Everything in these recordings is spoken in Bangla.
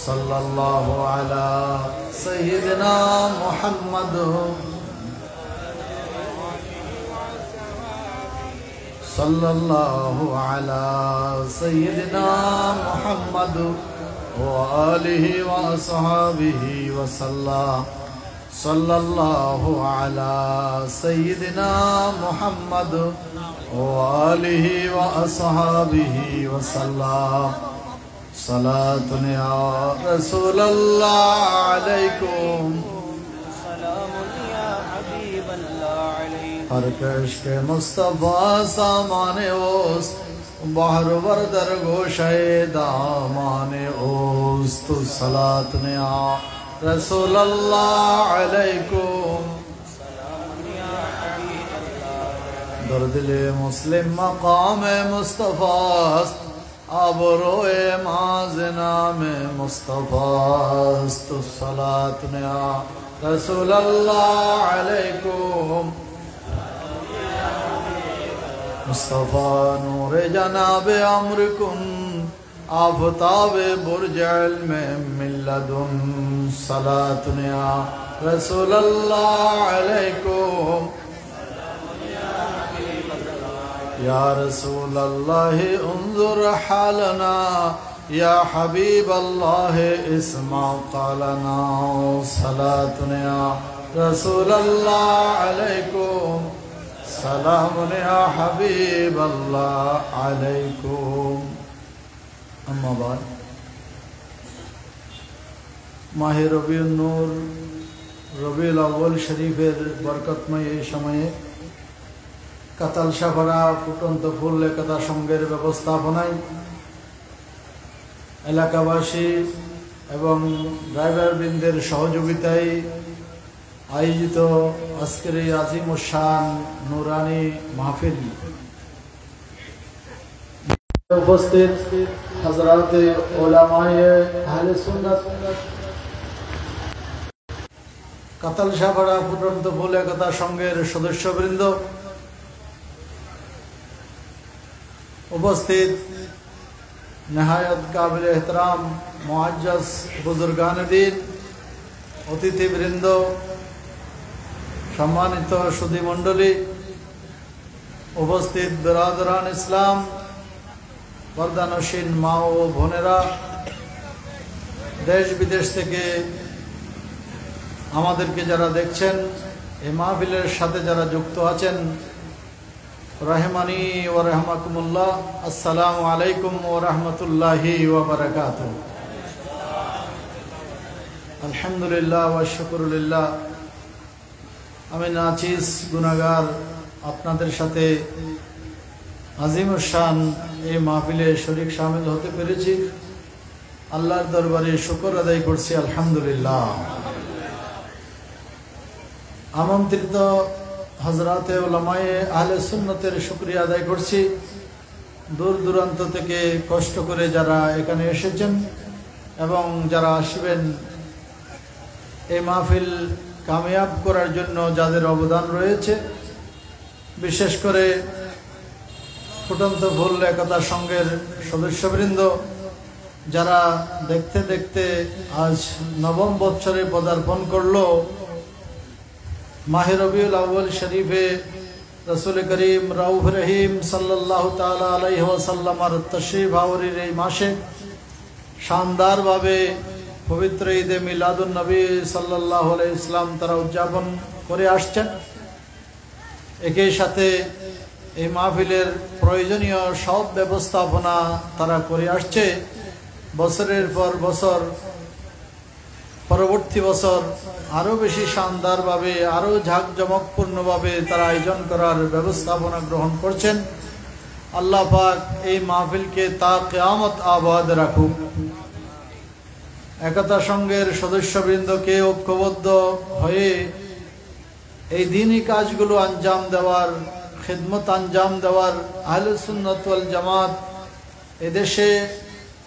सल्लल्लाहु अला सय्यिदिना मुहम्मद सल्लल्लाहु अला सय्यिदिना मुहम्मद व आलिहि व अस्हाबिहि वसल्लम सल्लल्लाहु अला सय्यिदिना मुहम्मद व आलिहि व अस्हाबिहि वसल्लम सलातुन या रसूलल्लाह अलैकुम सलामुन या हबीबल्लाह अलैकुम हर कश के मुस्तफा सामाने ओस बाहर वरदर गोशे दामाने ओस तु सलातुन या रसूलल्लाह अलैकुम सलामुन या हबीबल्लाह दर्दिले मुस्लिम मकाम मुस्तफा आबरोए माजना में मुस्तफा सलात या रसूलल्लाह अलैकुम मुस्तफा नूर जनाब अमरकुन आफताब बुर्ज में मिल्लदुन सलात या रसूलल्लाह अलैकुम या रसूल अल्लाह उन्जुर हालना या हबीब अल्लाह इस्मा क़ालना सलातुन या रसूल अल्लाह अलैकुम सलामुन या हबीब अल्लाह अलैकुम। अम्मा बाद माह रबीउन नूर रबीउल अव्वल शरीफेर बरकतमय এই সময়ে কাতালশাহপাড়া ফুটন্ত ফুল একতা সংঘের ব্যবস্থাপনায় এলাকাবাসী এবং ড্রাইভার বৃন্দের সহযোগিতায় আয়োজিত আজকের এই আজিম ও শান নুরানি মাহফিল উপস্থিত হযরতে উলামায়ে আহলে সুন্নাত কাতালশাহপাড়া ফুটন্ত ফুল একতা সংঘের সদস্যবৃন্দ, उपस्थित नहायत काबिल एहतराम मुअज्जज़ बुजुर्गान दीन, अतिथि वृंद, सम्मानित सुधी मंडली, उपस्थित बिरादरान इस्लाम, पर्दानशीन मा ओ बोनेरा, देश विदेश থেকে আমাদেরকে যারা দেখছেন, এই মাহফিলের সাথে যারা যুক্ত আছেন, रहमानी व रहमकुमुल्लाह, अस्सलामु अलैकुम व रहमतुल्लाहि व बरकातुहू। अल्हम्दुलिल्लाह व शुक्रुलिल्लाह। আমি নাচিস গুনাহগার আপনাদের সাথে আজিমুশ শান এই মাহফিলে শরীক শামিল হতে পেরেছি। আল্লাহর দরবারে শুকর আদায় করছি আলহামদুলিল্লাহ। আমন্ত্রিত হযরতে উলামায়ে আহলে সুন্নতের শুকরিয়া আদায় করছি। দূর দূরান্ত থেকে কষ্ট করে যারা এখানে এসেছেন এবং যারা আসবেন, এই মাহফিল কামিয়াব করার জন্য যাদের অবদান রয়েছে, বিশেষ করে ফুটন্ত ফুল একতা সংঘের সদস্যবৃন্দ যারা দেখতে দেখতে আজ নবম বৎসরে পদার্পণ করলো। माह रबीउल अव्वल शरीफे रसूल करीम रऊफ रहीम सल्लल्लाहु ताला अलैहि वसल्लमर तशरीफ आवरीर এই মাসে শানদারভাবে পবিত্র ঈদে মিলাদুন নবী সাল্লাল্লাহু আলাইহি ইসলাম তারা উদযাপন করে আসছেন। একই সাথে এই মাহফিলের প্রয়োজনীয় সব ব্যবস্থাপনা তারা করে আসছে। বছরের পর বছর পরবর্তী বছর আরো বেশি শানদারভাবে, আরো ঝাঁকজমকপূর্ণভাবে তারা আয়োজন করার ব্যবস্থাপনা গ্রহণ করছেন। আল্লাহ পাক এই মাহফিলকে তা কিয়ামত আবাদ রাখুক। একতা সংঘের সদস্যবৃন্দকে ঐক্যবদ্ধ হয়ে এই দ্বীনি কাজগুলো আঞ্জাম দেওয়ার, খিদমত আঞ্জাম দেওয়ার, আহলে সুন্নাত ওয়াল জামাত এদেশে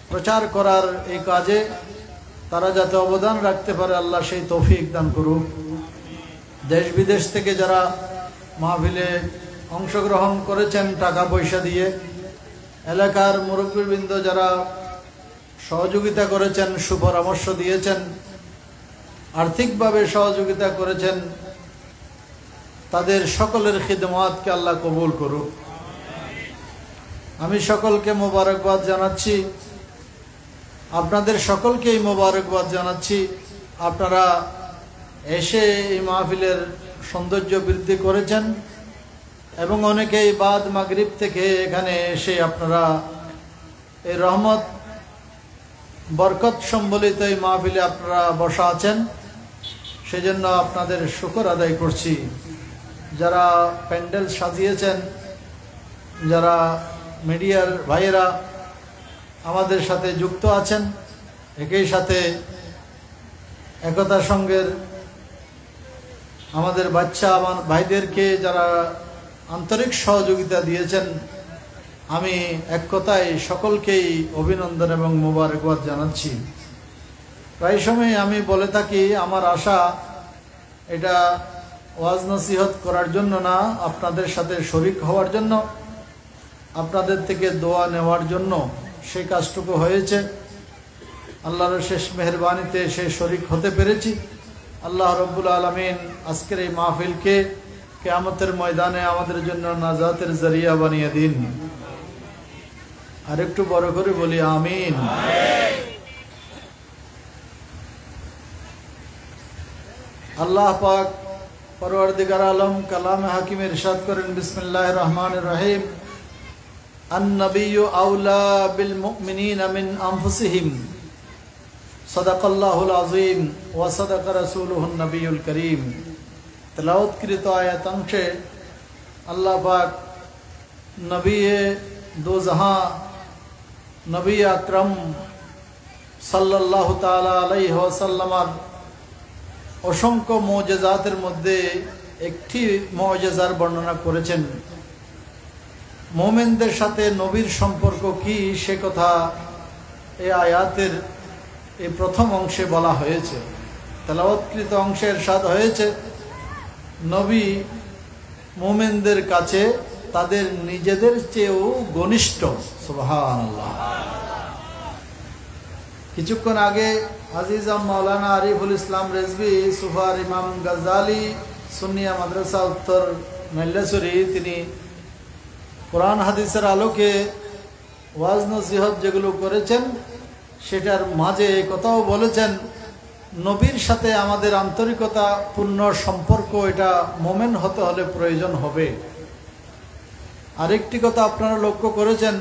প্রচার করার এই কাজে তারা যাতে অবদান রাখতে পারে, আল্লাহ সেই তৌফিক দান করুক। দেশ বিদেশ থেকে যারা মাহফিলে অংশগ্রহণ করেছেন টাকা পয়সা দিয়ে, এলাকার মুরব্বিবৃন্দ যারা সহযোগিতা করেছেন, সুপরামর্শ দিয়েছেন, আর্থিকভাবে সহযোগিতা করেছেন, তাদের সকলের খিদমতকে আল্লাহ কবুল করুক। আমি সকলকে মোবারকবাদ জানাচ্ছি, আপনাদের সকলকেই মোবারকবাদ জানাচ্ছি। আপনারা এসে এই মাহফিলের সৌন্দর্য বৃদ্ধি করেছেন এবং অনেকেই বাদ মাগরিব থেকে এখানে এসে আপনারা এই রহমত বরকত সম্বলিত এই মাহফিলে আপনারা বসা আছেন, সেজন্য আপনাদের শুকর আদায় করছি। যারা প্যান্ডেল সাজিয়েছেন, যারা মিডিয়ার ভাইয়েরা আমাদের সাথে যুক্ত আছেন, একই সাথে একতা সঙ্গের আমাদের বাচ্চা আমার ভাইদেরকে যারা আন্তরিক সহযোগিতা দিয়েছেন, আমি এক কথায় সকলকেই অভিনন্দন এবং মোবারকবাদ জানাচ্ছি। প্রায় সময় আমি বলে থাকি, আমার আশা এটা ওয়াজ নসিহত করার জন্য না, আপনাদের সাথে শরিক হওয়ার জন্য, আপনাদের থেকে দোয়া নেওয়ার জন্য। সেই কাজটুকু হয়েছে, আল্লাহর শেষ মেহেরবানিতে সে শরিক হতে পেরেছি। আল্লাহ রব্বুল আলামিন আজকের এই মাহফিলকে কিয়ামতের ময়দানে আমাদের জন্য নাজাতের জরিয়া বানিয়ে দিন। আর একটু বড় করে বলি আমিন। আল্লাহ পাক পরওয়ারদিগার আলম কালামে হাকিমে ইরশাদ করেন, বিসমিল্লাহির রহমানির রহিম, আন-নাবিয়্যু আওলা বিল মুমিনিনা মিন আনফুসিহিম সাদাকাল্লাহুল আযীম ওয়া সাদাকা রাসূলুহুন নবিয়্যুল কারীম। তেলাওয়াতকৃত আয়াতাংশে আল্লাহ পাক নবিয়ে দো জাহাঁ নবী আকরাম সাল্লাল্লাহু তাআলা আলাইহি ওয়াসাল্লামের অসংখ্য মুজিজাতের মধ্যে একটি মুজিজার বর্ণনা করেছেন। মুমিনদের সাথে নবীর সম্পর্ক কি, সে কথা এই আয়াতের এই প্রথম অংশে বলা হয়েছে। তেলাওয়াতকৃত অংশে ইরশাদ হয়েছে, নবী মুমিনদের কাছে তাদের নিজেদের চেয়েও ঘনিষ্ঠ। সুবহানাল্লাহ। কিছুক্ষণ আগে আজিজাম মাওলানা আরিফুল ইসলাম রেজভী সুফার ইমাম গাজ্জালি সুন্নিয়া মাদ্রাসা উত্তর মেল্লেশ্বরী, তিনি কোরআন হাদিসের আলোকে ওয়াজ নসিহত যেগুলো করেছেন, সেটার মাঝে কথাও বলেছেন, নবীর সাথে আমাদের আন্তরিকতা পূর্ণ সম্পর্ক, এটা মোমেন হতে হলে প্রয়োজন হবে। আরেকটি কথা আপনারা লক্ষ্য করেছেন,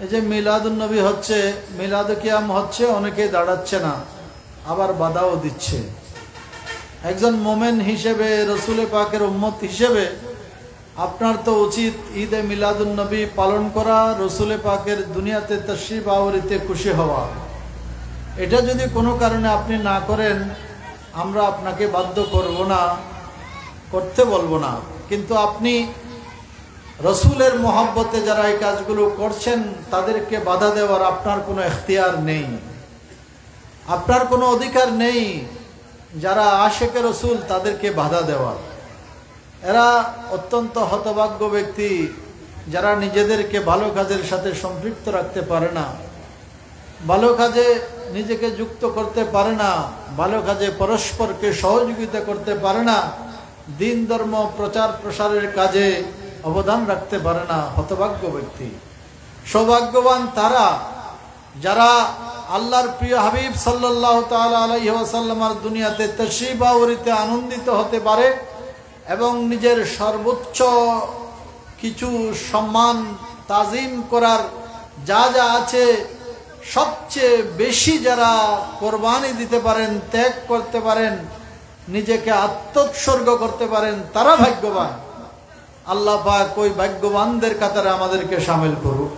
এই যে মিলাদুন নবী হচ্ছে, মিলাদ কিয়াম হচ্ছে, অনেকে দাঁড়াচ্ছে না, আবার বাধাও দিচ্ছে। একজন মোমেন হিসেবে, রসুল পাকের উম্মত হিসেবে আপনার তো উচিত ঈদে মিলাদুন নবী পালন করা, রসুল পাকের দুনিয়াতে তশরিফ আওরিতে খুশি হওয়া। এটা যদি কোনো কারণে আপনি না করেন, আমরা আপনাকে বাধ্য করব না, করতে বলবো না, কিন্তু আপনি রসুলের মহব্বতে যারা এই কাজগুলো করছেন, তাদেরকে বাধা দেওয়ার আপনার কোনো এখতিয়ার নেই, আপনার কোনো অধিকার নেই। যারা আশেকে রসুল, তাদেরকে বাধা দেওয়ার। এরা অত্যন্ত হতভাগ্য ব্যক্তি, যারা নিজেদেরকে ভালো কাজের সাথে সম্পৃক্ত রাখতে পারে না, ভালো কাজে নিজেকে যুক্ত করতে পারে না, ভালো কাজে পরস্পরকে সহযোগিতা করতে পারে না, দিন ধর্ম প্রচার প্রসারের কাজে অবদান রাখতে পারে না। হতভাগ্য ব্যক্তি। সৌভাগ্যবান তারা যারা আল্লাহর প্রিয় হাবিব সাল্লাল্লাহু তাআলা আলাইহি ওয়াসাল্লামের দুনিয়াতে তাশরীফ আওরিতে আনন্দিত হতে পারে এবং নিজের সর্বোচ্চ কিছু সম্মান তাজিম করার যা যা আছে, সবচেয়ে বেশি যারা কোরবানি দিতে পারেন, ত্যাগ করতে পারেন, নিজেকে আত্মোৎসর্গ করতে পারেন, তারা ভাগ্যবান। আল্লাহ পাক ওই ভাগ্যবানদের কাতারে আমাদেরকে শামিল করুক।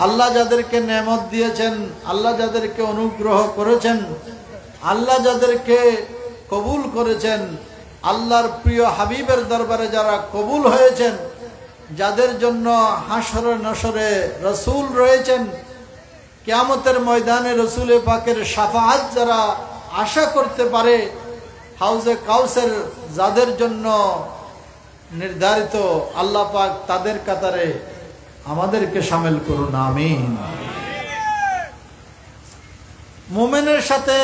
আল্লাহ যাদেরকে নেয়ামত দিয়েছেন, আল্লাহ যাদেরকে অনুগ্রহ করেছেন, আল্লাহ যাদেরকে কবুল করেছেন, আল্লাহর প্রিয় হাবিবের দরবারে যারা কবুল হয়েছেন, যাদের জন্য হাসরে নসরে রসুল রয়েছেন, কিয়ামতের ময়দানে রসুল পাকের শাফাআত যারা আশা করতে পারে, হাউজে কাউসার যাদের জন্য নির্ধারিত, আল্লাহ পাক তাদের কাতারে আমাদেরকে শামিল করুন। আমিন। মুমিনের সাথে,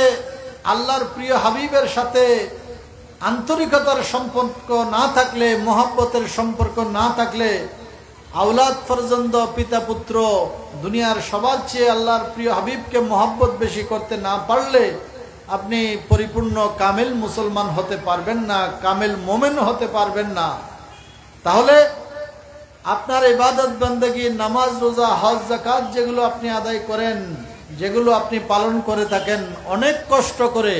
আল্লাহর প্রিয় হাবিবের সাথে আন্তরিকতার সম্পর্ক না থাকলে, মহব্বতের সম্পর্ক না থাকলে, আওলাদ ফরজন্দ, পিতা পুত্র, দুনিয়ার সবার চেয়ে আল্লাহর প্রিয় হাবিবকে মহব্বত বেশি করতে না পারলে আপনি পরিপূর্ণ কামেল মুসলমান হতে পারবেন না, কামেল মোমেন হতে পারবেন না। তাহলে আপনার ইবাদত বন্দেগী, নামাজ, রোজা, হজ, যাকাত যেগুলো আপনি আদায় করেন, যেগুলো আপনি পালন করে থাকেন অনেক কষ্ট করে,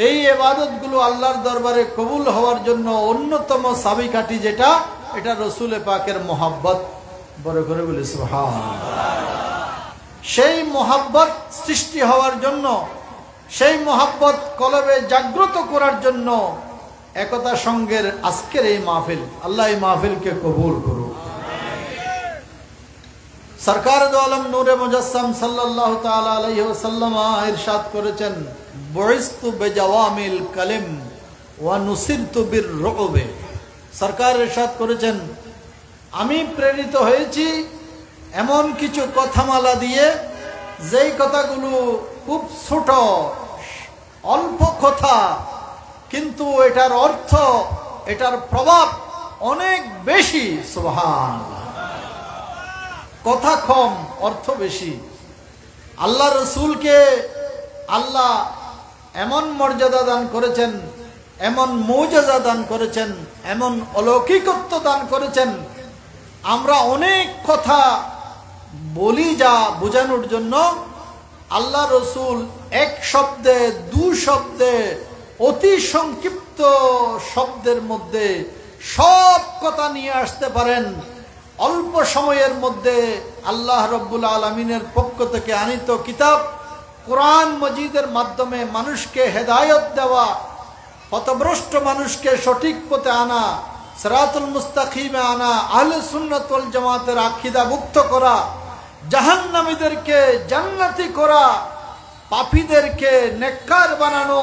এই ইবাদতগুলো আল্লাহর দরবারে কবুল হওয়ার জন্য অন্যতম চাবিকাঠি যেটা, এটা রসুল পাকের মহব্বত। বড় করে বলি সুবহানাল্লাহ। সেই মহব্বত সৃষ্টি হওয়ার জন্য, সেই মহব্বত কলবে জাগ্রত করার জন্য একতা সঙ্গের আজকের এই মাহফিল, আল্লাহ এই মাহফিলকে কবুল করুন। সরকার দো আলম নূরে মুজাসসাম সাল্লাল্লাহু তাআলা আলাইহি ওয়াসাল্লাম ইরশাদ করেছেন, বুইস্তু বিজাওয়ামিল কালিম ওয়া নুসিরতু বিররুবে। সরকার ইরশাদ করেছেন, আমি প্রেরিত হয়েছি এমন কিছু কথামালা দিয়ে, যেই কথাগুলো খুব ছোট, অল্প কথা, কিন্তু এটার অর্থ, এটার প্রভাব অনেক বেশি। সুবহানাল্লাহ। কথা কম, অর্থ বেশি। আল্লাহ রসুলকে আল্লাহ এমন মর্যাদা দান করেছেন, এমন মুজিজা দান করেছেন, এমন অলৌকিকত্ব দান করেছেন, আমরা অনেক কথা বলি যা বোঝানোর জন্য, আল্লাহ রসুল এক শব্দে, দু শব্দে, অতি সংক্ষিপ্ত শব্দের মধ্যে সব কথা নিয়ে আসতে পারেন। অল্প সময়ের মধ্যে আল্লাহ রব্বুল আলামিনের পক্ষ থেকে আনিত কিতাব কোরআন মজিদের মাধ্যমে মানুষকে হেদায়েত দেওয়া, পথভ্রষ্ট মানুষকে সঠিক পথে আনা, সিরাতুল মুস্তাকিমে আনা, আহলে সুন্নাত ওয়াল জামাতের আকীদা মুক্ত করা, জাহান্নামীদেরকে জান্নাতি করা, পাপীদেরকে নেককার বানানো,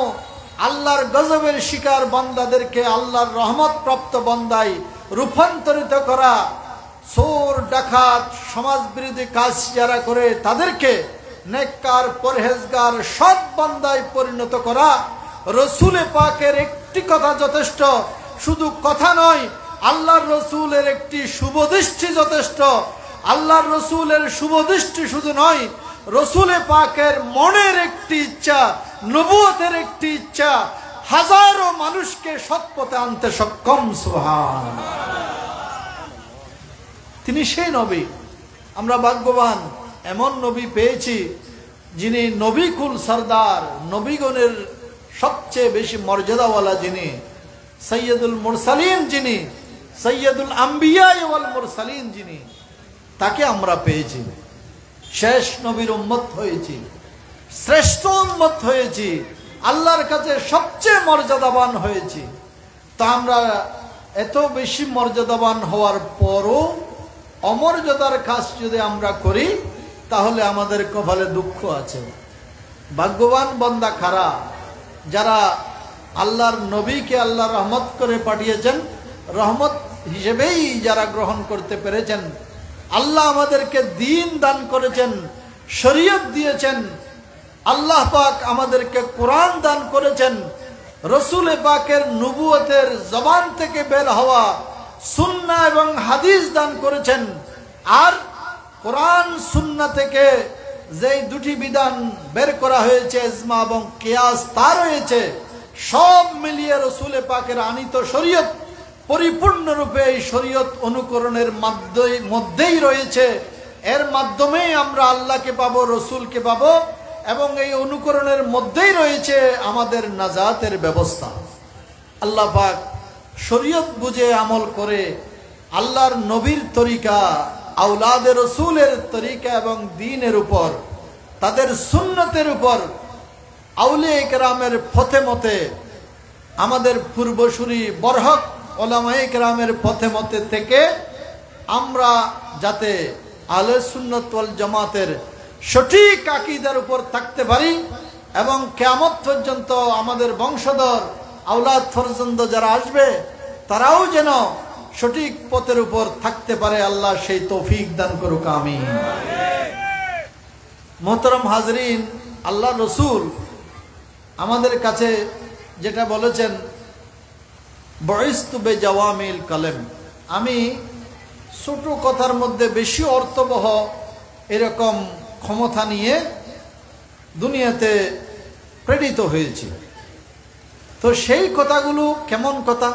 আল্লাহর গজবের শিকার বান্দাদেরকে আল্লাহর রহমত প্রাপ্ত বান্দায় রূপান্তরিত করা, চোর, ডাকাত, সমাজ বিরোধী কাজ যারা করে তাদেরকে নেককার, পরহেজগার, সৎ বান্দায় পরিণত করা। রসুল পাকের একটি কথা যথেষ্ট, শুধু কথা নয়, আল্লাহর রসুলের একটি শুভদৃষ্টি যথেষ্ট। আল্লাহর রসুলের শুভদৃষ্টি শুধু নয়, রসুল পাকের মনের একটি ইচ্ছা, নবুয়তের একটি ইচ্ছা, হাজারো মানুষকে সৎ পথে আনতে সক্ষম। সুবহানাল্লাহ। তিনি সেই নবী। আমরা ভাগ্যবান, এমন নবী পেয়েছি যিনি নবীকুল সরদার, নবীগণের সবচেয়ে বেশি মর্যাদাওয়ালা, যিনি সৈয়দুল মুরসালিন, যিনি সৈয়দুল আম্বিয়া ওয়াল মুরসালিন, যিনি, তাকে আমরা পেয়েছি। শেষ নবীর উম্মত হয়েছি, শ্রেষ্ঠ উম্মত হয়েছি, আল্লাহর কাছে সবচেয়ে মর্যাদাবান হয়েছি। তা আমরা এত বেশি মর্যাদাবান হওয়ার পরও অমর্যাদার কাজ যদি আমরা করি, তাহলে আমাদের কপালে দুঃখ আছে। ভাগ্যবান বান্দা খারা, যারা আল্লাহর নবীকে আল্লাহ রহমত করে পাঠিয়েছেন, রহমত হিসেবেই যারা গ্রহণ করতে পেরেছেন। আল্লাহ আমাদেরকে দ্বীন দান করেছেন, শরীয়ত দিয়েছেন, আল্লাহ পাক আমাদেরকে কোরআন দান করেছেন, রসুল পাকের নবুয়তের জবান থেকে বের হওয়া সুন্নাহ এবং হাদিস দান করেছেন। আর কোরআন সুন্নাহ থেকে যেই দুটি বিধান বের করা হয়েছে, ইজমা এবং কিয়াস, তা রয়েছে, সব মিলিয়ে রসুল পাকের আনিত শরীয়ত পরিপূর্ণরূপে এই শরীয়ত অনুকরণের মধ্যেই রয়েছে। এর মাধ্যমেই আমরা আল্লাহকে পাবো, রসুলকে পাবো, এবং এই অনুকরণের মধ্যেই রয়েছে আমাদের নাজাতের ব্যবস্থা। আল্লাহ পাক শরীয়ত বুঝে আমল করে আল্লাহর নবীর তরিকা, আওলাদে রসুলের তরিকা এবং দ্বীনের উপর, তাদের সুন্নতের উপর, আউলিয়া কেরামের পথে মতে, আমাদের পূর্বসূরি বরহক ওলামায়ে কেরামের পথে মতে থেকে আমরা যাতে আহলে সুন্নাত ওয়াল জামাতের সঠিক আকীদার উপর থাকতে পারি, এবং কিয়ামত পর্যন্ত আমাদের বংশধর, আওলাদ ফরজন্দ যারা আসবে, তারাও যেন সঠিক পথের উপর থাকতে পারে। আল্লাহ সেই তৌফিক দান করুক, আমিন। মোহতরম হাজরিন, আল্লাহ রসুল আমাদের কাছে যেটা বলেছেন, বয়স্তু বেজাওয়ামিল কালেম, আমি ছোট কথার মধ্যে বেশি অর্থবহ এরকম ক্ষমতা নিয়ে দুনিয়াতে প্রেরিত হয়েছি। তো সেই কথাগুলো কেমন কথা?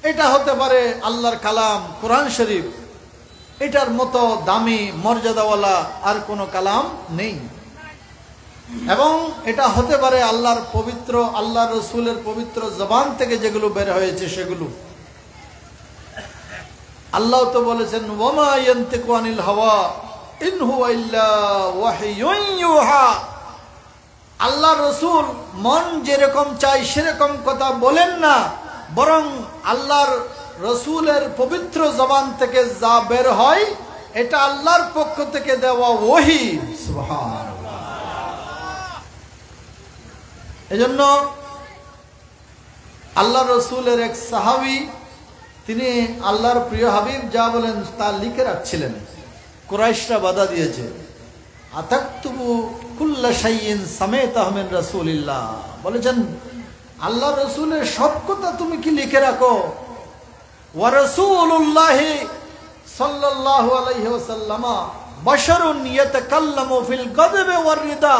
এটা হতে পারে আল্লাহর কালাম কোরআন শরীফ, এটার মতো দামি মর্যাদাওয়ালা আর কোনো কালাম নেই। এবং এটা হতে পারে আল্লাহর পবিত্র, আল্লাহ রসুলের পবিত্র জবান থেকে যেগুলো বের হয়েছে সেগুলো। আল্লাহ তো বলেছেন, ওয়ামা ইয়ান্তিকু আনিল হাওয়া ইন হুয়া ইল্লা ওয়াহয়ুন ইউহা। আল্লাহ রসুল মন যেরকম চাই সেরকম কথা বলেন না, বরং আল্লাহর রসুলের পবিত্র জবান থেকে যা বের হয় এটা আল্লাহর পক্ষ থেকে দেওয়া ওহী। সুবহানাল্লাহ। এজন্য আল্লাহ রসুলের এক সাহাবী, তিনি আল্লাহর প্রিয় হাবিব যা বলেন তা লিখে রাখছিলেন। কুরাইশরা বাধা দিয়েছে, আতাকতুবু কুল্লা শাইইন সামাইতাহু মিন রাসূলিল্লাহ, বলেছেন আল্লাহ রসুলের সব কথা তুমি কি লিখে রাখো? ওয়া রাসূলুল্লাহি সাল্লাল্লাহু আলাইহি ওয়াসাল্লাম বাশারুন ইয়াতাকাল্লামু ফিল গাযবি ওয়ার রিদা।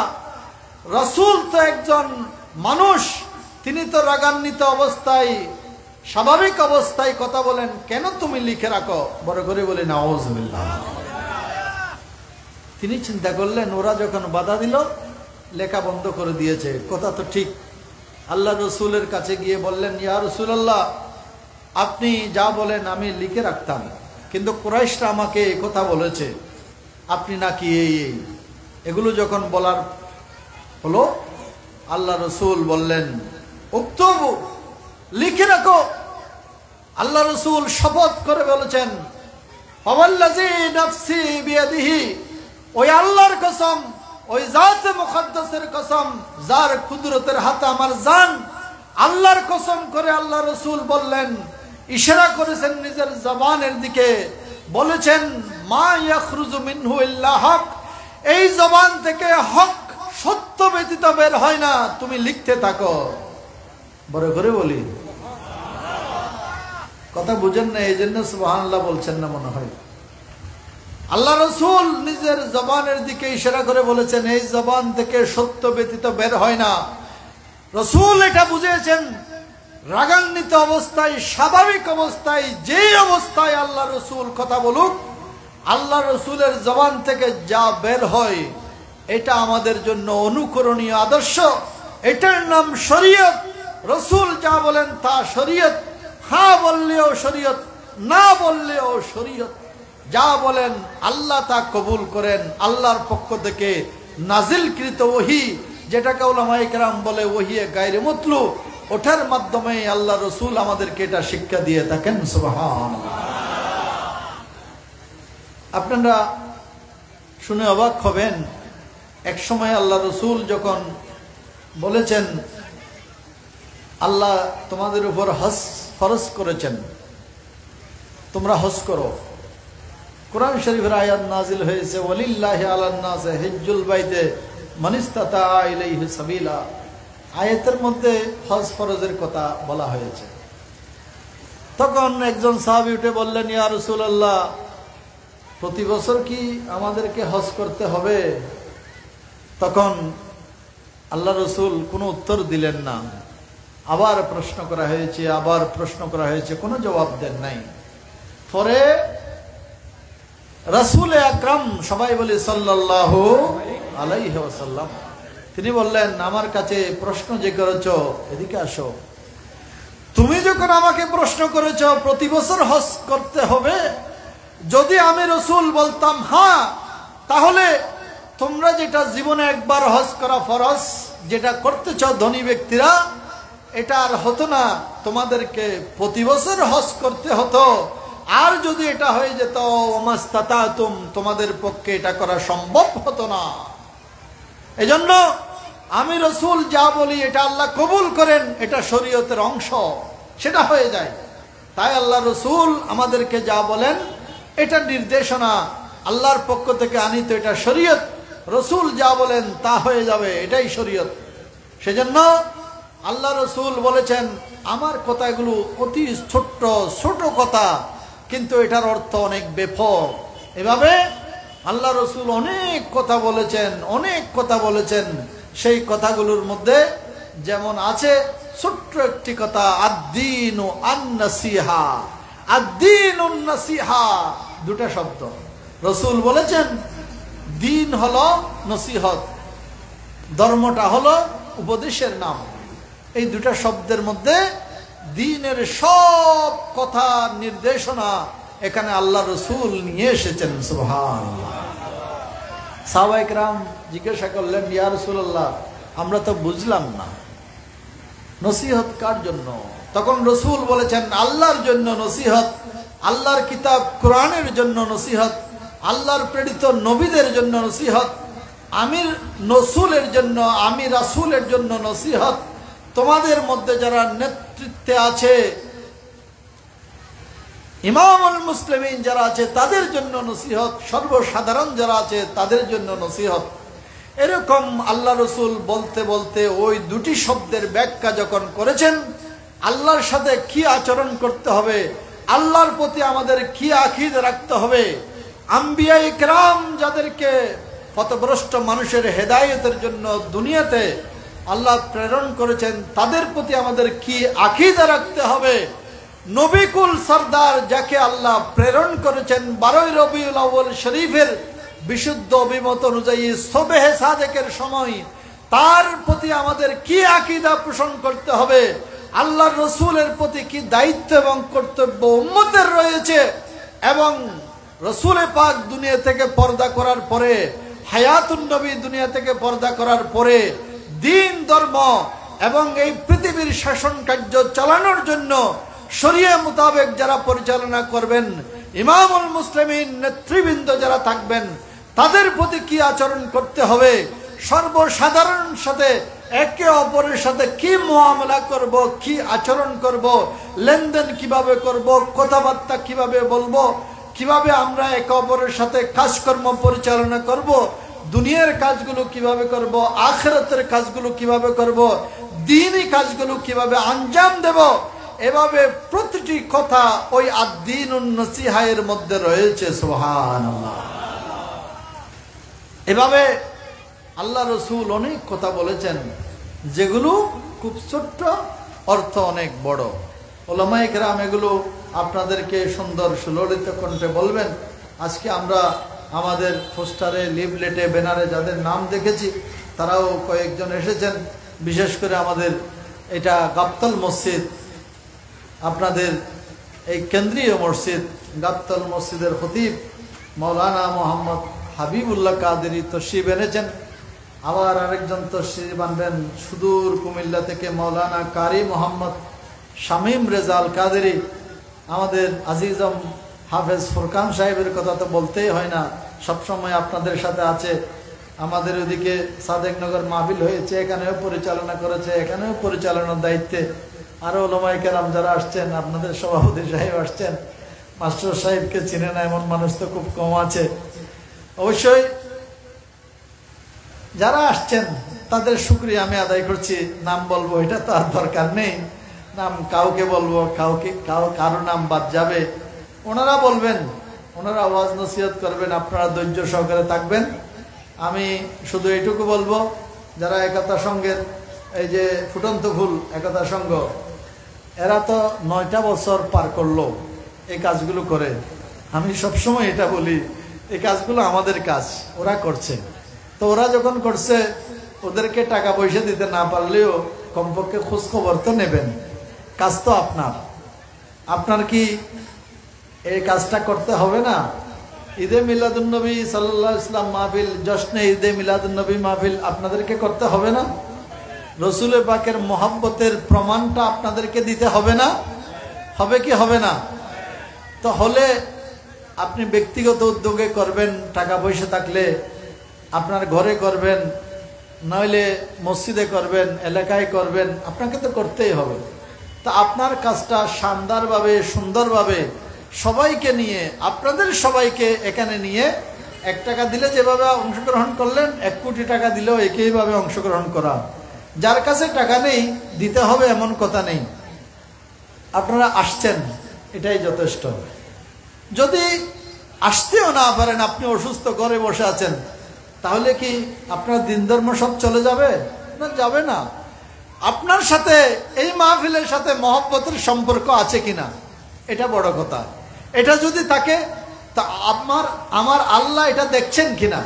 রাসূল তো একজন মানুষ, তিনি তো রাগান্বিত অবস্থায়, স্বাভাবিক অবস্থায় কথা বলেন, কেন তুমি লিখে রাখো? বড় করে বলে নাউযুবিল্লাহ। তিনি চিন্তা করলেন, ওরা যখন বাধা দিল লেখা বন্ধ করে দিয়েছে, কথা তো ঠিক। আল্লাহ রসুলের কাছে গিয়ে বললেন, ইয়া রাসূলুল্লাহ, আপনি যা বলেন আমি লিখে রাখতাম, কিন্তু কুরাইশরা আমাকে এই কথা বলেছে, আপনি নাকি এই এগুলো যখন বলার হলো, আল্লাহ রসুল বললেন, উক্তুবু, লিখে রাখো। আল্লাহ রসুল শপথ করে বলেছেন, ফাওয়াল্লাযী নাফসি বিয়াদিহি, ওই আল্লাহর কসম, ওই জাতে মুকদ্দাসের কসম, যার কুদরতের হাতে আমার জান, আল্লাহর কসম করে আল্লাহ রসুল বললেন, ইশারা করেছেন নিজের জবানের দিকে, বলেছেন, মা ইয়াখরুজু মিনহু ইল্লা হক, এই জবান থেকে হক, সত্য ব্যতীত বের হয় না, তুমি লিখতে থাকো। বড় করে বলি, কথা বুঝেন না, এই জন্য সুবহানাল্লাহ বলছেন না মনে হয়। আল্লাহ রসুল নিজের জবানের দিকে ইশারা করে বলেছেন, এই জবান থেকে সত্য ব্যতীত বের হয় না। রসুল এটা বুঝেছেন, রাগান্বিত অবস্থায়, স্বাভাবিক অবস্থায়, যেই অবস্থায় আল্লাহ রসুল কথা বলুক, আল্লাহ রসুলের জবান থেকে যা বের হয় এটা আমাদের জন্য অনুকরণীয় আদর্শ, এটার নাম শরীয়ত। রসুল যা বলেন তা শরীয়ত, হ্যাঁ বললেও শরীয়ত, না বললেও শরীয়ত। যা বলেন আল্লাহ তা কবুল করেন, আল্লাহর পক্ষ থেকে নাজিলকৃত ওহী, যেটাকে উলামায়ে কেরাম বলে ওহিয়ে গায়রে মতলু, ওঠার মাধ্যমে আল্লাহ রসুল আমাদেরকে এটা শিক্ষা দিয়ে থাকেন। সুবহানাল্লাহ। আপনারা শুনে অবাক হবেন, এক সময় আল্লাহ রসুল যখন বলেছেন, আল্লাহ তোমাদের উপর হজ ফরজ করেছেন, তোমরা হজ করো। কোরআন শরীফের আয়াত নাজিল হয়েছে, ওয়ালিল্লাহি আলান নাসি হিজ্জুল বাইতি মান ইসতাতা ইলাইহি সাবিলা। আয়াতের মধ্যে হজ ফরজের কথা বলা হয়েছে। তখন একজন সাহাবী উঠে বললেন, ইয়া রাসূলুল্লাহ, প্রতি বছর কি আমাদেরকে হজ করতে হবে? তখন আল্লাহ রসুল কোনো উত্তর দিলেন না। আবার প্রশ্ন করা হয়েছে, আবার প্রশ্ন করা হয়েছে, কোনো জবাব দেন নাই। পরে রাসূল আকরাম, সবাই বলি সাল্লাল্লাহু আলাইহি ওয়াসাল্লাম, তিনি বললেন, আমার কাছে প্রশ্ন যে করেছ, এদিকে আসো। তুমি যখন আমাকে প্রশ্ন করেছ প্রতি বছর হজ করতে হবে, যদি আমি রসুল বলতাম হ্যাঁ, তাহলে তোমরা যেটা জীবনে একবার হজ করা ফরজ, যেটা করতেছ ধনী ব্যক্তিরা, এটা আর হতো না, তোমাদেরকে প্রতি বছর হজ করতে হতো। আর যদি এটা হয়ে যেত ওমাস্তাতাতুম, তোমাদের পক্ষে এটা করা সম্ভব হতো না। এজন্য আমি রসুল যা বলি এটা আল্লাহ কবুল করেন, এটা শরীয়তের অংশ, সেটা হয়ে যায়। তাই আল্লাহ রসুল আমাদেরকে যা বলেন এটা নির্দেশনা, আল্লাহর পক্ষ থেকে আনিত, এটা শরীয়ত। রসুল যা বলেন তা হয়ে যাবে, এটাই শরীয়ত। সেজন্য আল্লাহ রসুল বলেছেন আমার কথাগুলো অতি ছোট্ট ছোট কথা, কিন্তু এটার অর্থ অনেক ব্যাপক। এভাবে আল্লাহ রসুল অনেক কথা বলেছেন, অনেক কথা বলেছেন। সেই কথাগুলোর মধ্যে যেমন আছে ছোট্ট একটি কথা, আদ-দীন আন-নাসিহা। আদ-দীন আন-নাসিহা দুটা শব্দ রসুল বলেছেন। দিন হলো নসিহত, ধর্মটা হলো উপদেশের নাম। এই দুটা শব্দের মধ্যে দ্বীনের সব কথা নির্দেশনা এখানে আল্লাহ রসুল নিয়ে এসেছেন। সুবহানাল্লাহ। সাহাবায়ে কেরাম জিজ্ঞাসা করলেন, ইয়া রাসূলুল্লাহ, আমরা তো বুঝলাম না, নসিহত কার জন্য? তখন রসুল বলেছেন আল্লাহর জন্য নসিহত, আল্লাহর কিতাব কোরআনের জন্য নসিহত, আল্লাহর প্রেরিত নবীদের জন্য নসিহত, আমির রসুলের জন্য, আমি রাসূলের জন্য নসিহত, তোমাদের মধ্যে যারা নেতৃত্বে আছে, ইমামুল মুসলিমিন যারা আছে তাদের জন্য নসিহত, সর্বসাধারণ যারা আছে তাদের জন্য নসিহত। এরকম আল্লাহ রসুল বলতে বলতে ওই দুটি শব্দের ব্যাখ্যা যখন করেছেন, আল্লাহর সাথে কি আচরণ করতে হবে, আল্লাহর প্রতি আমাদের কি আকীদা রাখতে হবে, আম্বিয়া ইকরাম যাদেরকে পথভ্রষ্ট মানুষের হেদায়েতের জন্য দুনিয়াতে আল্লাহ প্রেরণ করেছেন, তাদের প্রতি আমাদের কি আকীদা রাখতে হবে, নবিকুল সরদার যাকে আল্লাহ প্রেরণ করেছেন 12 রবিউল আউয়াল শরীফের বিশুদ্ধ অভিমত অনুযায়ী সুবহে সাদেকের সময়, তার প্রতি আমাদের কি আকীদা পোষণ করতে হবে, আল্লাহর রসুলের প্রতি কি দায়িত্ব এবং কর্তব্য উম্মতের রয়েছে, এবং রসুল পাক দুনিয়া থেকে পর্দা করার পরে, হায়াতুন নবী দুনিয়া থেকে পর্দা করার পরে দিন ধর্ম এবং এই পৃথিবীর শাসন কার্য চালানোর জন্য শরিয়া মোতাবেক যারা পরিচালনা করবেন, ইমামুল মুসলিমিন নেতৃবৃন্দ যারা থাকবেন, তাদের প্রতি কি আচরণ করতে হবে, সর্বসাধারণ সাথে একে অপরের সাথে কি মুআমালা করব, কি আচরণ করব, লেনদেন কিভাবে করব, কথাবার্তা কিভাবে বলবো, কিভাবে আমরা একে অপরের সাথে কাজকর্ম পরিচালনা করব, দুনিয়ার কাজগুলো কিভাবে করব, আখিরাতের কাজগুলো কিভাবে করব, দ্বীনি কাজগুলো কিভাবে আঞ্জাম দেব, এভাবে প্রতিটি কথা ওই আদ-দীনুন নাসিহা এর মধ্যে রয়েছে। সুবহানাল্লাহ। এভাবে আল্লাহ রসুল অনেক কথা বলেছেন, যেগুলো খুব ছোট্ট, অর্থ অনেক বড়। উলামায়ে কেরাম এগুলো আপনাদেরকে সুন্দর সুললিত কণ্ঠে বলবেন। আজকে আমরা আমাদের পোস্টারে, লিফলেটে, ব্যানারে যাদের নাম দেখেছি, তারাও কয়েকজন এসেছেন। বিশেষ করে আমাদের এটা গাবতল মসজিদ, আপনাদের এই কেন্দ্রীয় মসজিদ গাবতল মসজিদের খতিব মৌলানা মোহাম্মদ হাবিবুল্লাহ কাদেরী তশরিফ এনেছেন। আবার আরেকজন তশরিফ আনবেন সুদূর কুমিল্লা থেকে মৌলানা কারি মোহাম্মদ শামীম রেজাল কাদেরী। আমাদের আজিজম হাফেজ ফুরকান সাহেবের কথা তো বলতেই হয় না, সবসময় আপনাদের সাথে আছে। আমাদের ওদিকে সাদেকনগর মাহফিল হয়েছে, এখানেও পরিচালনা করেছে, এখানেও পরিচালনার দায়িত্বে আরো উলামায়ে কেরাম যারা আসছেন, আপনাদের সভাপতি সাহেব আসছেন। মাস্টার সাহেবকে চিনে না এমন মানুষ তো খুব কম আছে। অবশ্যই যারা আসছেন তাদের শুকরিয়া আমি আদায় করছি। নাম বলবো এটা তো আর দরকার নেই, নাম কাউকে বলবো, কারো নাম বাদ যাবে। ওনারা বলবেন, ওনারা ওয়াজ নসিহত করবেন, আপনারা ধৈর্য সহকারে থাকবেন। আমি শুধু এইটুকু বলবো, যারা একতা সংঘের এই যে ফুটন্ত ফুল একতা সংঘ, এরা তো 9টা বছর পার করলো এই কাজগুলো করে। আমি সবসময় এটা বলি, এই কাজগুলো আমাদের কাজ, ওরা করছে। তো ওরা যখন করছে, ওদেরকে টাকা পয়সা দিতে না পারলেও কমপক্ষে খোঁজখবর তো নেবেন। কাজ তো আপনার। আপনার কি এই কাজটা করতে হবে না? ঈদে মিলাদুন্নবী সাল্লাল্লাহু আলাইহি ওয়াসাল্লাম মাহফিল, জশ্নে ঈদে মিলাদুন্নবী মাহফিল আপনাদেরকে করতে হবে না? রসুল পাকের মহব্বতের প্রমাণটা আপনাদেরকে দিতে হবে না? হবে কি হবে না? তো হলে আপনি ব্যক্তিগত উদ্যোগে করবেন, টাকা পয়সা থাকলে আপনার ঘরে করবেন, নইলে মসজিদে করবেন, এলাকায় করবেন, আপনাকে তো করতেই হবে। তা আপনার কাজটা শানদারভাবে, সুন্দরভাবে সবাইকে নিয়ে, আপনাদের সবাইকে এখানে নিয়ে 1 টাকা দিলে যেভাবে অংশগ্রহণ করলেন 1 কোটি টাকা দিলেও একইভাবে অংশগ্রহণ করা। যার কাছে টাকা নেই দিতে হবে এমন কথা নেই, আপনারা আসছেন এটাই যথেষ্ট। যদি আসতেও না পারেন, আপনি অসুস্থ ঘরে বসে আছেন, তাহলে কি আপনার দিন ধর্ম সব চলে যাবে? না, যাবে না। আপনার সাথে এই মাহফিলের সাথে মহব্বতের সম্পর্ক আছে কিনা এটা বড় কথা। এটা যদি থাকে তা আমার আল্লাহ এটা দেখছেন কিনা,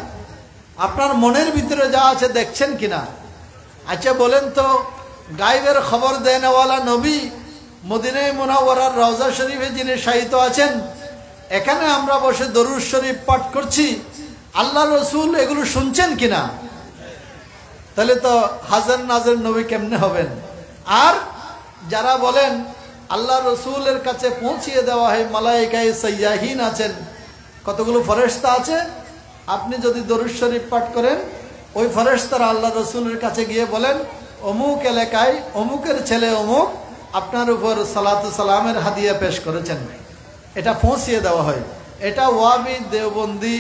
আপনার মনের ভিতরে যা আছে দেখছেন কিনা। আচ্ছা বলেন তো, গায়েবের খবর দেনেওয়ালা নবী মদিনায়ে মুনাওয়ারার রওজা শরীফে যিনি শায়িত আছেন, এখানে আমরা বসে দরুদ শরীফ পাঠ করছি, আল্লাহ রসুল এগুলো শুনছেন কিনা? তাহলে তো হাজার নাজের নবী কেমনে হবেন? আর যারা বলেন আল্লাহ রসুলের কাছে পৌঁছিয়ে দেওয়া হয় মালায়েকায়ে সাইয়াহিন আছেন, কতগুলো ফেরেশতা আছে, আপনি যদি দরুদ শরীফ পাঠ করেন, ওই ফেরেশতারা আল্লাহ রসুলের কাছে গিয়ে বলেন অমুক এলাকায় অমুকের ছেলে অমুক আপনার উপর সালাতু সালামের হাদিয়া পেশ করেছেন, এটা পৌঁছিয়ে দেওয়া হয়। এটা ওয়াহাবি, দেওবন্দি,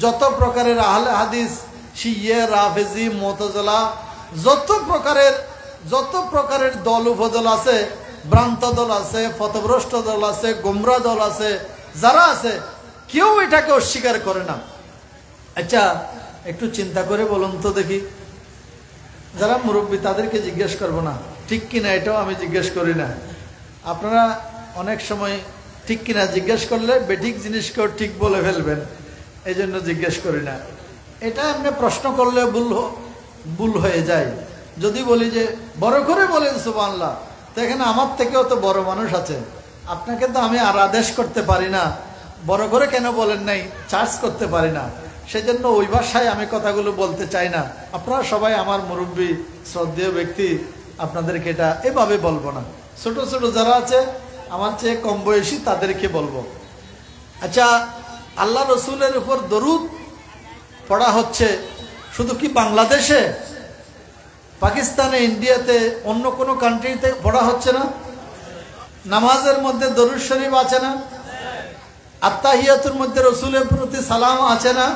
যত প্রকারের আহলে হাদিস, শিয়ে, রাফেজি, মুতাজিলা, যত প্রকারের দল উপদল আছে, ভ্রান্ত দল আছে, পথভ্রষ্ট দল আছে, গোমরা দল আছে, যারা আছে কেউ এটাকে অস্বীকার করে না। আচ্ছা একটু চিন্তা করে বলুন তো দেখি, যারা মুরব্বী তাদেরকে জিজ্ঞেস করবো না ঠিক কিনা, এটাও আমি জিজ্ঞেস করি না। আপনারা অনেক সময় ঠিক কিনা জিজ্ঞেস করলে বেঠিক জিনিসকেও ঠিক বলে ফেলবেন, এই জন্য জিজ্ঞেস করি না। এটা এমনি প্রশ্ন করলে ভুল হয়ে যায়। যদি বলি যে বড় করে বলেন সুবহানাল্লাহ, তো এখানে আমার থেকেও তো বড় মানুষ আছে, আপনাকে তো আমি আর আদেশ করতে পারি না বড় করে কেন বলেন নাই, চার্জ করতে পারি না, সেজন্য ওই ভাষায় আমি কথাগুলো বলতে চাই না। আপনারা সবাই আমার মুরব্বী, শ্রদ্ধেয় ব্যক্তি, আপনাদেরকে এটা এভাবে বলবো না। ছোট ছোট যারা আছে আমার চেয়ে কম বয়সী তাদেরকে বলবো। আচ্ছা, আল্লাহ রসুলের উপর দরুদ পড়া হচ্ছে শুধু কি বাংলাদেশে, পাকিস্তানে, ইন্ডিয়াতে, অন্য কোনো কান্ট্রিতে পড়া হচ্ছে না? নামাজের মধ্যে দরুদ শরীফ আছে না? আত্তাহিয়াতুর মধ্যে রসুলের প্রতি সালাম আছে না?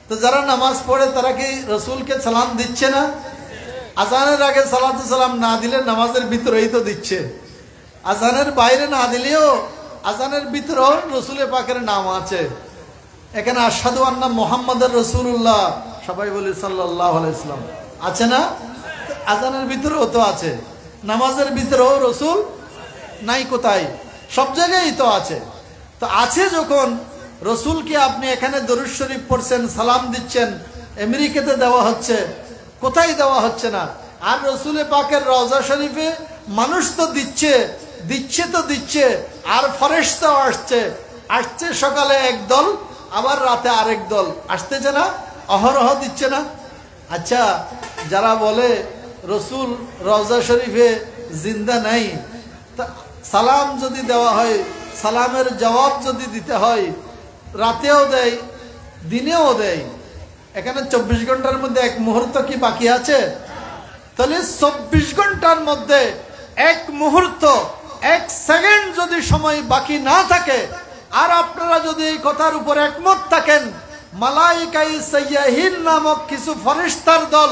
তো যারা নামাজ পড়ে তারা কি রসুলকে সালাম দিচ্ছে না? আজানের আগে সালাতু সালাম না দিলে নামাজের ভিতরেই তো দিচ্ছে, আজানের বাইরে না দিলেও আজানের ভিতরেও রসুলের পাকের নাম আছে। এখানে আশহাদু আন্না মুহাম্মাদুর রাসূলুল্লাহ সবাই বলি সাল্লাল্লাহু আলাইহি ওয়াসাল্লাম আছে না? আজানের ভিতরেও তো আছে, নামাজের ভিতরেও রসুল নাই কোথায়? সব জায়গায় তো আছে। তো আছে যখন, রসুলকে আপনি এখানে দরুদ শরীফ পড়ছেন, সালাম দিচ্ছেন, আমেরিকাতে দেওয়া হচ্ছে, কোথায় দেওয়া হচ্ছে না? আর রসুলের পাকের রওজা শরীফে মানুষ তো দিচ্ছে তো দিচ্ছে, আর ফেরেশতাও আসছে সকালে এক দল, আবার রাতে আরেক দল আসতেছে না? অহরহ দিচ্ছে না? আচ্ছা, যারা বলে রসুল রওজা শরীফে জিন্দা নাই, তা সালাম যদি দেওয়া হয়, সালামের জবাব যদি দিতে হয়, রাতেও দেয় দিনেও দেয়, এখানে 24 ঘন্টার মধ্যে এক মুহূর্ত কি বাকি আছে? তাহলে 24 ঘন্টার মধ্যে এক মুহূর্ত, এক সেকেন্ড যদি সময় বাকি না থাকে, আর আপনারা যদি এই কথার উপর একমত থাকেন, মালায়েকায়ে সাইয়াহিন নামক কিছু ফেরেশতার দল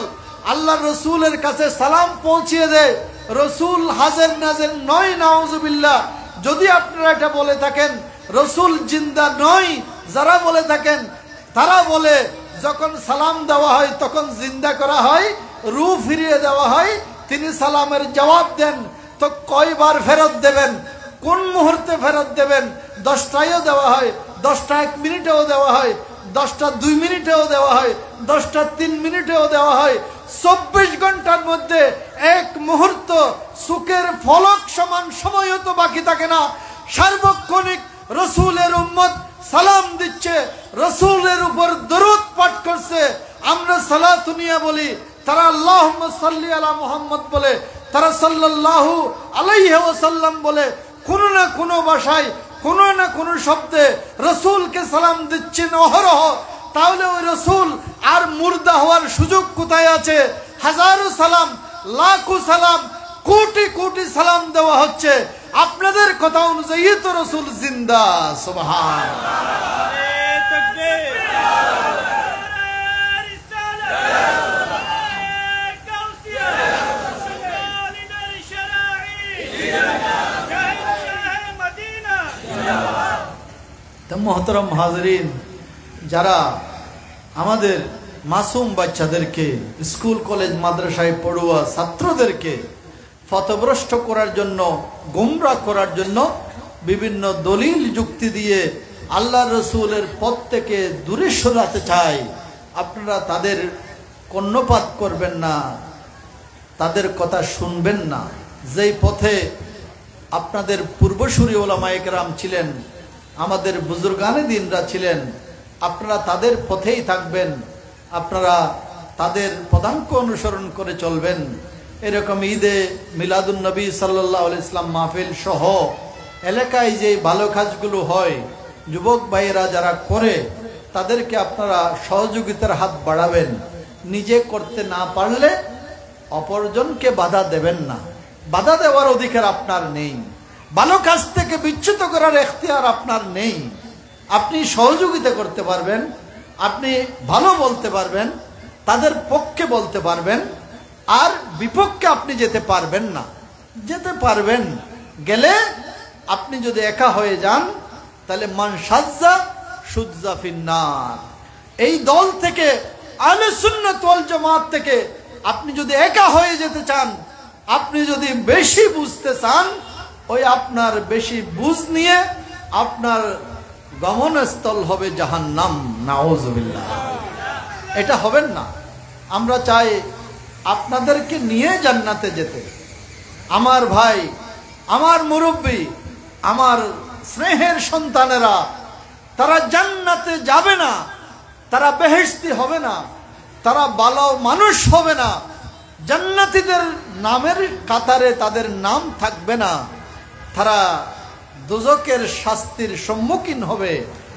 আল্লাহ রসুলের কাছে সালাম পৌঁছিয়ে দেয়, রসুল হাজির নাজির নয়, নাউজুবিল্লাহ। যদি আপনারা এটা বলে থাকেন রসুল জিন্দা নয়, যারা বলে থাকেন তারা বলে যখন সালাম দেওয়া হয় তখন জিন্দা করা হয়, রূহ ফিরিয়ে দেওয়া হয়, তিনি সালামের জবাব দেন, তো কয়বার ফেরত দেবেন, কোন মুহূর্তে ফেরত দেবেন? 10টায়ও দেওয়া হয়, 10টা 1 মিনিটেও দেওয়া হয়, 10টা 2 মিনিটেও দেওয়া হয়, 10টা 3 মিনিটেও দেওয়া হয়। 24 ঘন্টার মধ্যে এক মুহূর্ত সুখের ফলক সমান সময়ও তো বাকি থাকে না। সার্বক্ষণিক রসুলের উম্মত সালাম দিচ্ছে, রসুলের উপর দরুদ পাঠ করছে। আমরা সালাতু নিয়া বলি, তারা আল্লাহুম্মা সাল্লি আলা মুহাম্মদ বলে, তারা সাল্লাল্লাহু আলাইহি ওয়াসাল্লাম বলে। কোনো না কোনো ভাষায়, কোনো না কোনো শব্দে রসুলকে সালাম দিচ্ছেন অহরহ। তাহলে ওই রসুল আর মুর্দা হওয়ার সুযোগ কোথায় আছে? হাজারো সালাম, লাখো সালাম, কোটি কোটি সালাম দেওয়া হচ্ছে। আপনাদের কথা অনুযায়ী তো রসুল জিন্দা। সুবহানাল্লাহ। মোহতরম হাজরিন, যারা আমাদের মাসুম বাচ্চাদেরকে, স্কুল কলেজ মাদ্রাসায় পড়ুয়া ছাত্রদেরকে পথভ্রষ্ট করার জন্য, গোমরাহ করার জন্য বিভিন্ন দলিল যুক্তি দিয়ে আল্লাহ রসুলের পথ থেকে দূরে সরাতে চায়, আপনারা তাদের কর্ণপাত করবেন না, তাদের কথা শুনবেন না। যেই পথে আপনাদের পূর্বসূরি ওলামায়ে কেরাম ছিলেন, আমাদের বুজুর্গানে দিনরা ছিলেন, আপনারা তাদের পথেই থাকবেন, আপনারা তাদের পদাঙ্ক অনুসরণ করে চলবেন। এরকম ঈদে মিলাদুন নবী সাল্লাল্লাহু আলাইহি ইসলাম মাহফিল সহ এলাকায় যে ভালো কাজগুলো হয়, যুবক ভাইয়েরা যারা করে, তাদেরকে আপনারা সহযোগিতার হাত বাড়াবেন। নিজে করতে না পারলে অপরজনকে বাধা দেবেন না, বাধা দেওয়ার অধিকার আপনার নেই, ভালো কাজ থেকে বিচ্যুত করার এখতিয়ার আপনার নেই। আপনি সহযোগিতা করতে পারবেন, আপনি ভালো বলতে পারবেন, তাদের পক্ষে বলতে পারবেন, আর বিপক্ষে আপনি যেতে পারবেন না। যেতে পারবেন, গেলে আপনি যদি একা হয়ে যান তাহলে মান সাজ্জা সুজ্জা ফিন্নার। এই দল থেকে, আহলে সুন্নাত ওয়াল জামাত থেকে আপনি যদি একা হয়ে যেতে চান, আপনি যদি বেশি বুঝতে চান, ওই আপনার বেশি বুঝ নিয়ে আপনার গমনস্থল হবে জাহান্নাম, নাউযুবিল্লাহ। এটা হবেন না। আমরা চাই আপনাদেরকে নিয়ে জান্নাতে যেতে। আমার ভাই, আমার মুরব্বী, আমার স্নেহের সন্তানেরা, তারা জান্নাতে যাবে না, তারা বেহেশতি হবে না, তারা ভালো মানুষ হবে না, জান্নাতীদের নামের কাতারে তাদের নাম থাকবে না, তারা দোজকের শাস্তির সম্মুখীন হবে।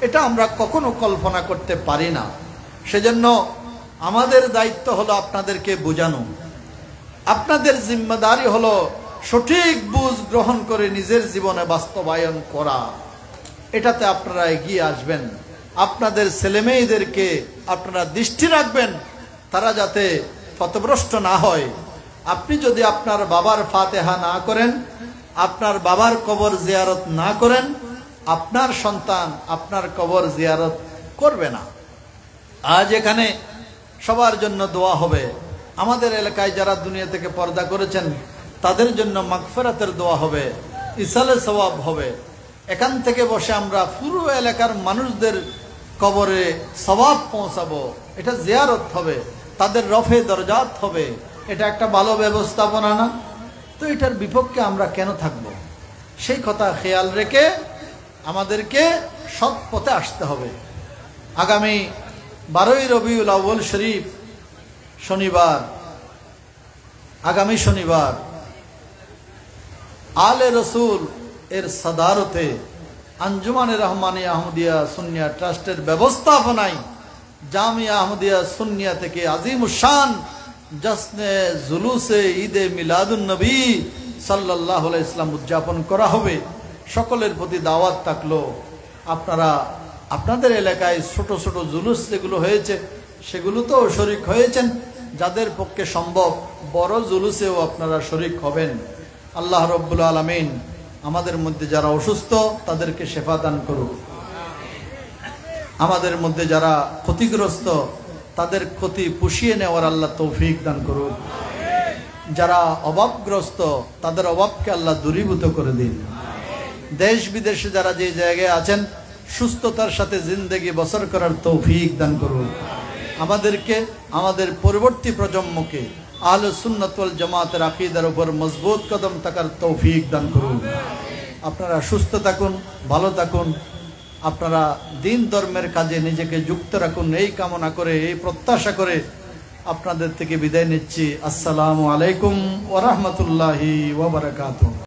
এটা আমরা কখনো কল্পনা করতে পারি না। সেজন্য আমাদের দায়িত্ব হলো আপনাদেরকে বোঝানো, আপনাদের জিম্মেদারি হলো সঠিক বুঝ গ্রহণ করে নিজের জীবনে বাস্তবায়ন করা। এটাতে আপনারা এগিয়ে আসবেন। আপনাদের ছেলেমেয়েদেরকে আপনারা দৃষ্টি রাখবেন, তারা যাতে পথভ্রষ্ট না হয়। আপনি যদি আপনার বাবার ফাতেহা না করেন, আপনার বাবার কবর জিয়ারত না করেন, আপনার সন্তান আপনার কবর জিয়ারত করবে না। আজ এখানে সবার জন্য দোয়া হবে। আমাদের এলাকায় যারা দুনিয়া থেকে পর্দা করেছেন, তাদের জন্য মাগফিরাতের দোয়া হবে, ইসালে সওয়াব হবে। এখান থেকে বসে আমরা পুরো এলাকার মানুষদের কবরে সওয়াব পৌঁছাবো। এটা জিয়ারত হবে, তাদের রফে দরজাত হবে। এটা একটা ভালো ব্যবস্থাপনা না? তো এটার বিপক্ষে আমরা কেন থাকব? সেই কথা খেয়াল রেখে আমাদেরকে সৎ পথে আসতে হবে। আগামী 12ই রবিউল আউয়াল শরীফ শনিবার, আগামী শনিবার আলে রসুল এর সাদারতে আঞ্জুমানে রহমানিয়া আহমদিয়া সুন্নিয়া ট্রাস্টের ব্যবস্থাপনায় জামিয়া আহমদিয়া সুন্নিয়া থেকে আজিমুশান জশ্নে জুলুসে ঈদে মিলাদুন নবী সাল্লাল্লাহু আলাইহি ইসলাম উদযাপন করা হবে। সকলের প্রতি দাওয়াত থাকলো, আপনারা আপনাদের এলাকায় ছোট ছোট জুলুস যেগুলো হয়েছে সেগুলোতেও শরিক হয়েছেন। যাদের পক্ষে সম্ভব বড় জুলুসেও আপনারা শরিক হবেন। আল্লাহ রব্বুল আলামিন আমাদের মধ্যে যারা অসুস্থ তাদেরকে শেফা দান করুক। আমাদের মধ্যে যারা ক্ষতিগ্রস্ত তাদের ক্ষতি পুষিয়ে নেওয়ার আল্লাহ তৌফিক দান করুক। যারা অভাবগ্রস্ত তাদের অভাবকে আল্লাহ দূরীভূত করে দিন। দেশ বিদেশে যারা যে জায়গায় আছেন সুস্থতার সাথে জিন্দেগি বসর করার তৌফিক দান করুন। আমাদেরকে, আমাদের পরবর্তী প্রজন্মকে আহলে সুন্নাত ওয়াল জামাতের আকীদার উপর মজবুত কদম থাকার তৌফিক দান করুন। আপনারা সুস্থ থাকুন, ভালো থাকুন, আপনারা দিন ধর্মের কাজে নিজেকে যুক্ত রাখুন। এই কামনা করে, এই প্রত্যাশা করে আপনাদের থেকে বিদায় নিচ্ছি। আসসালামু আলাইকুম ওয়া রাহমাতুল্লাহি ওয়া বারাকাতুহু।